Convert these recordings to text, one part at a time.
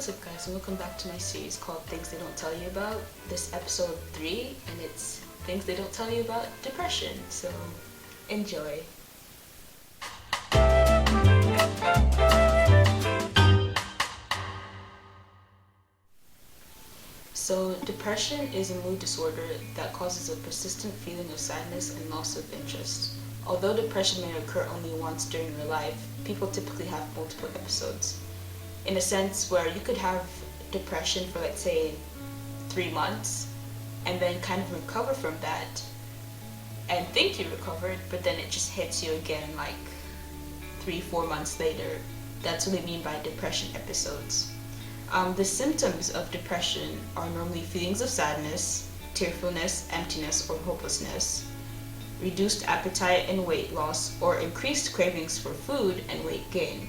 What's up, guys, and welcome back to my series called Things They Don't Tell You About. This episode 3, and it's Things They Don't Tell You About Depression. So, enjoy. So, depression is a mood disorder that causes a persistent feeling of sadness and loss of interest. Although depression may occur only once during your life, people typically have multiple episodes. In a sense where you could have depression for, let's say, 3 months and then kind of recover from that and think you recovered, but then it just hits you again like 3-4 months later. That's what they mean by depression episodes. The symptoms of depression are normally feelings of sadness, tearfulness, emptiness, or hopelessness, reduced appetite and weight loss, or increased cravings for food and weight gain,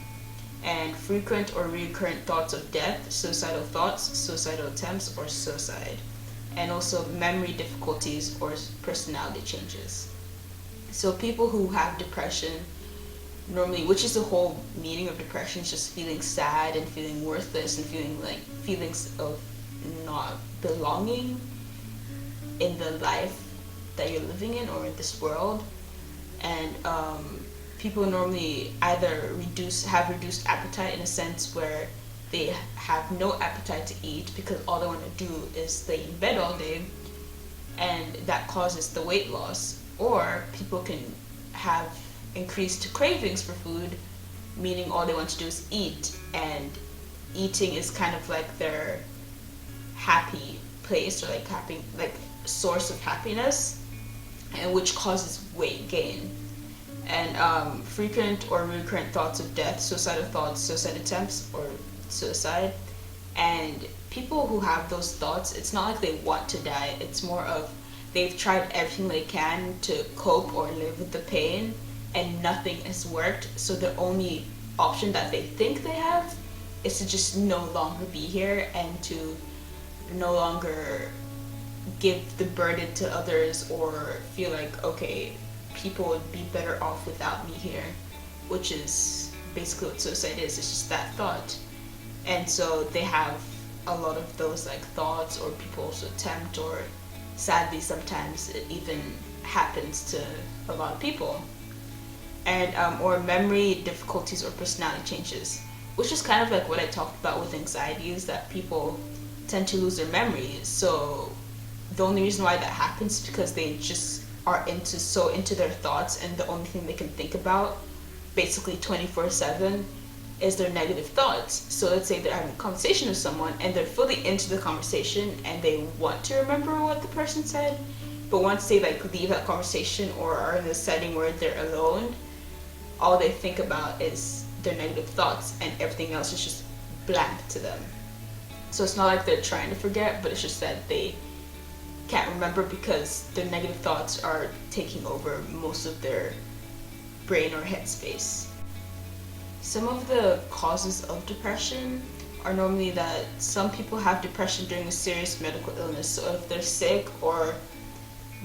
and frequent or recurrent thoughts of death, suicidal thoughts, suicidal attempts, or suicide, and also memory difficulties or personality changes. So people who have depression normally, which is the whole meaning of depression, is just feeling sad and feeling worthless and feeling like feelings of not belonging in the life that you're living in or in this world. And people normally either have reduced appetite in a sense where they have no appetite to eat because all they want to do is lay in bed all day, and that causes the weight loss. Or people can have increased cravings for food, meaning all they want to do is eat, and eating is kind of like their happy place or like source of happiness, and which causes weight gain. And frequent or recurrent thoughts of death, suicidal thoughts, suicide attempts, or suicide. And people who have those thoughts, it's not like they want to die, it's more of they've tried everything they can to cope or live with the pain, and nothing has worked, so the only option that they think they have is to just no longer be here and to no longer give the burden to others, or feel like, okay, people would be better off without me here, which is basically what suicide is. It's just that thought. And so they have a lot of those like thoughts, or people also attempt, or sadly sometimes it even happens to a lot of people. And or memory difficulties or personality changes, which is kind of like what I talked about with anxiety, is that people tend to lose their memory. So the only reason why that happens is because they just are so into their thoughts, and the only thing they can think about basically 24/7 is their negative thoughts. So let's say they're having a conversation with someone and they're fully into the conversation and they want to remember what the person said, but once they like leave that conversation or are in a setting where they're alone, all they think about is their negative thoughts, and everything else is just blank to them. So it's not like they're trying to forget, but it's just that they can't remember because their negative thoughts are taking over most of their brain or headspace. Some of the causes of depression are normally that some people have depression during a serious medical illness. So if they're sick or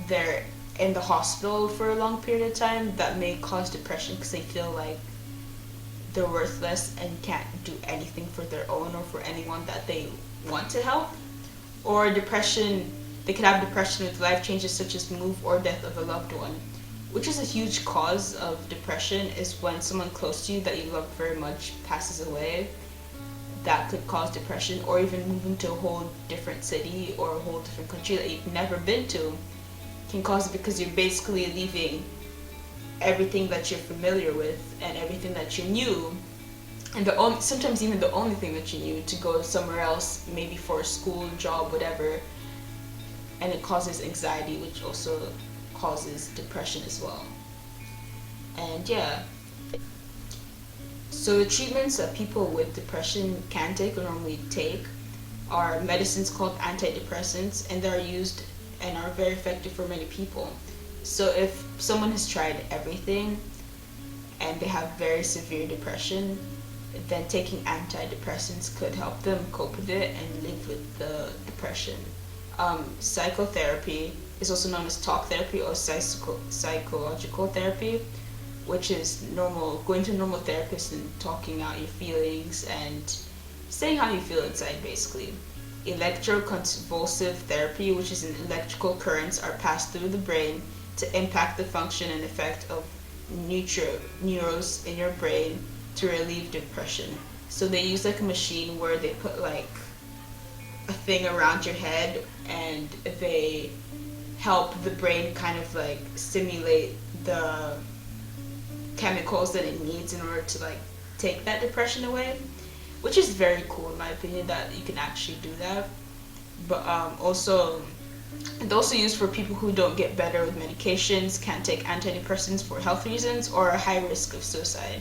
they're in the hospital for a long period of time, that may cause depression because they feel like they're worthless and can't do anything for their own or for anyone that they want to help. Or depression, they could have depression with life changes such as move or death of a loved one, which is a huge cause of depression, is when someone close to you that you love very much passes away. That could cause depression, or even moving to a whole different city or a whole different country that you've never been to can cause it, because you're basically leaving everything that you're familiar with and everything that you knew, and sometimes even the only thing that you knew, to go somewhere else, maybe for a school, job, whatever, and it causes anxiety, which also causes depression as well. And yeah, so the treatments that people with depression can take or normally take are medicines called antidepressants, and they're used and are very effective for many people. So if someone has tried everything and they have very severe depression, then taking antidepressants could help them cope with it and live with the depression. Psychotherapy is also known as talk therapy or psychological therapy, which is going to a normal therapist and talking out your feelings and saying how you feel inside, basically. Electroconvulsive therapy, which is an electrical currents are passed through the brain to impact the function and effect of neurons in your brain to relieve depression. So they use like a machine where they put like a thing around your head and they help the brain kind of like stimulate the chemicals that it needs in order to like take that depression away, which is very cool in my opinion that you can actually do that. But also it's also used for people who don't get better with medications, can't take antidepressants for health reasons, or a high risk of suicide.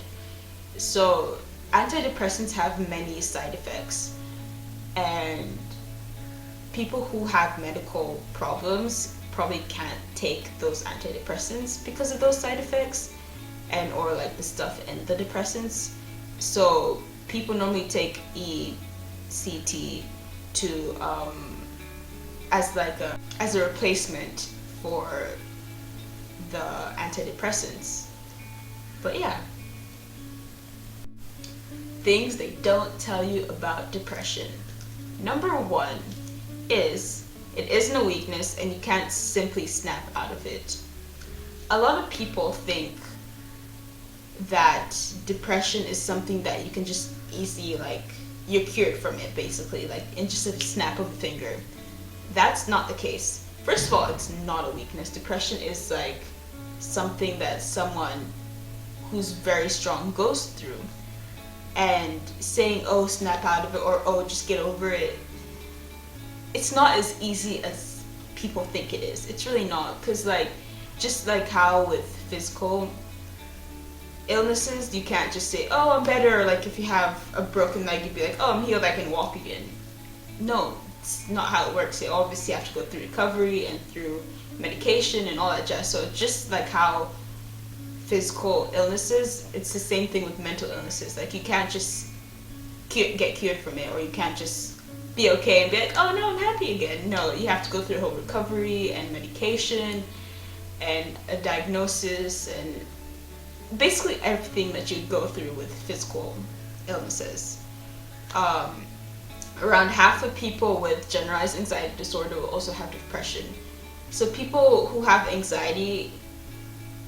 So antidepressants have many side effects, and people who have medical problems probably can't take those antidepressants because of those side effects and or like the stuff in the depressants. So people normally take ECT to as a replacement for the antidepressants. But yeah, things they don't tell you about depression. Number one is it isn't a weakness and you can't simply snap out of it. A lot of people think that depression is something that you can just easily, like, you're cured from it basically, like in just a snap of a finger. That's not the case. First of all, it's not a weakness. Depression is like something that someone who's very strong goes through. And saying, oh, snap out of it, or oh, just get over it, it's not as easy as people think it is. It's really not, because like, just like how with physical illnesses, you can't just say, oh, I'm better. Like if you have a broken leg, you'd be like, oh, I'm healed, I can walk again. No, it's not how it works. You obviously have to go through recovery and through medication and all that jazz. So just like how physical illnesses, it's the same thing with mental illnesses. Like you can't just get cured from it, or you can't just be okay and be like, oh no, I'm happy again. No, you have to go through a whole recovery and medication and a diagnosis and basically everything that you go through with physical illnesses. Around half of people with generalized anxiety disorder will also have depression. So people who have anxiety,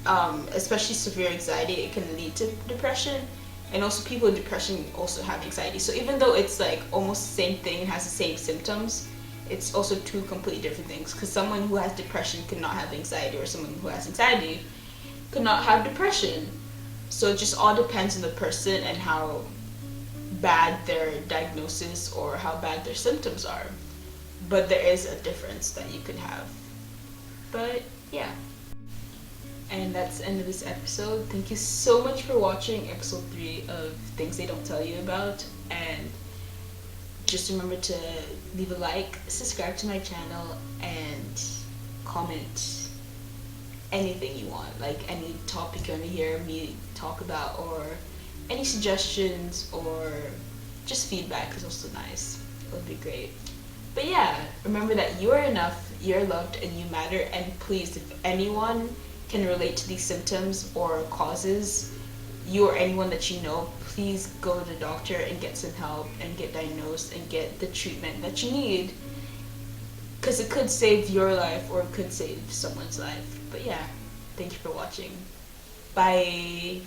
especially severe anxiety, it can lead to depression. And also people with depression also have anxiety. So even though it's like almost the same thing and has the same symptoms, it's also two completely different things. Because someone who has depression could not have anxiety, or someone who has anxiety could not have depression. So it just all depends on the person and how bad their diagnosis or how bad their symptoms are. But there is a difference that you could have. But yeah. And that's the end of this episode. Thank you so much for watching episode 3 of Things They Don't Tell You About. And just remember to leave a like, subscribe to my channel, and comment anything you want. Like any topic you want to hear me talk about, or any suggestions, or just feedback is also nice. It would be great. But yeah, remember that you are enough, you're loved, and you matter. And please, if anyone can relate to these symptoms or causes, you or anyone that you know, please go to the doctor and get some help and get diagnosed and get the treatment that you need, because it could save your life or it could save someone's life. But yeah, thank you for watching. Bye.